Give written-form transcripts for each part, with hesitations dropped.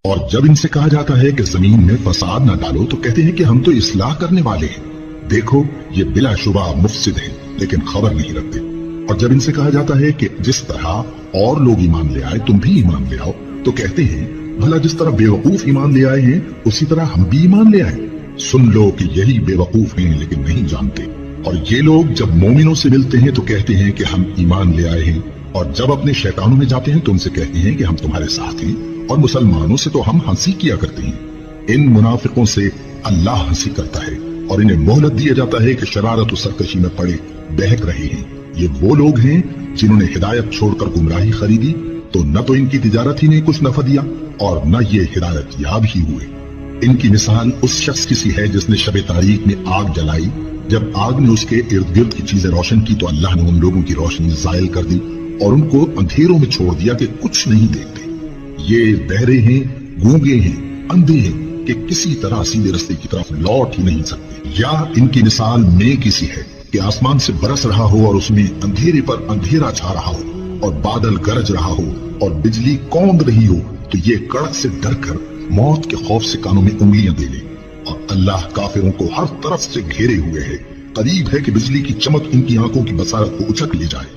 اور جب ان سے کہا جاتا ہے کہ زمین میں فساد نہ ڈالو تو کہتے ہیں کہ ہم تو اصلاح کرنے والے ہیں، دیکھو یہ بلا شبہ مفسد ہیں لیکن خبر نہیں رکھتے۔ اور جب ان سے کہا جاتا ہے کہ جس طرح اور لوگ ایمان لے آئے تم بھی ایمان لے آؤ تو کہتے ہیں بھلا جس طرح بے وقوف ایمان لے آئے ہیں اسی طرح ہم بھی ایمان لے آئے۔ سن لو کہ یہی بے وقوف ہیں لیکن نہیں جانتے۔ اور یہ لوگ جب مومنوں سے ملتے ہیں تو کہتے ہیں کہ ہم ایمان لے آئے ہیں، اور جب اپنے شیطانوں میں جاتے ہیں تو ان سے کہتے ہیں کہ ہم تمہارے ساتھ ہیں، اور مسلمانوں سے تو ہم ہنسی کیا کرتے ہیں۔ ان منافقوں سے اللہ ہنسی کرتا ہے اور انہیں مہلت دیا جاتا ہے کہ شرارت و سرکشی میں پڑے بہک رہے ہیں۔ یہ وہ لوگ ہیں جنہوں نے ہدایت چھوڑ کر گمراہی خریدی تو نہ تو ان کی تجارت ہی نے کچھ نفع دیا اور نہ یہ ہدایت یاب ہی ہوئے۔ ان کی مثال اس شخص کی سی ہے جس نے شب تاریک میں آگ جلائی، جب آگ نے اس کے ارد گرد کی چیزیں روشن کی تو اللہ نے ان لوگوں کی روشنی زائل کر دی اور ان کو اندھیروں میں چھوڑ دیا کہ کچھ نہیں دیکھتے۔ یہ بہرے ہیں، گونگے ہیں، اندھے ہیں کہ کسی طرح سیدھے رستے کی طرف لوٹ ہی نہیں سکتے۔ یا ان کی مثال میں کسی ہے کہ آسمان سے برس رہا ہو اور اس میں اندھیرے پر اندھیرا چھا رہا ہو اور بادل گرج رہا ہو اور بجلی کونک رہی ہو تو یہ کڑک سے ڈر کر موت کے خوف سے کانوں میں انگلیاں دے لے۔ اور اللہ کافروں کو ہر طرف سے گھیرے ہوئے ہے، قریب ہے کہ بجلی کی چمک ان کی آنکھوں کی بصارت کو اچک لے جائے۔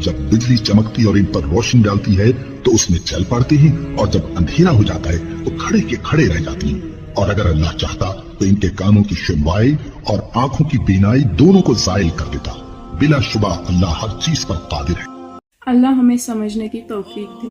جب بجلی چمکتی اور ان پر روشنی ڈالتی ہے تو اس میں چل پڑتے ہیں، اور جب اندھیرا ہو جاتا ہے تو کھڑے کے کھڑے رہ جاتی ہیں۔ اور اگر اللہ چاہتا تو ان کے کانوں کی سنوائی اور آنکھوں کی بینائی دونوں کو زائل کر دیتا۔ بلا شبہ اللہ ہر چیز پر قادر ہے۔ اللہ ہمیں سمجھنے کی توفیق دے۔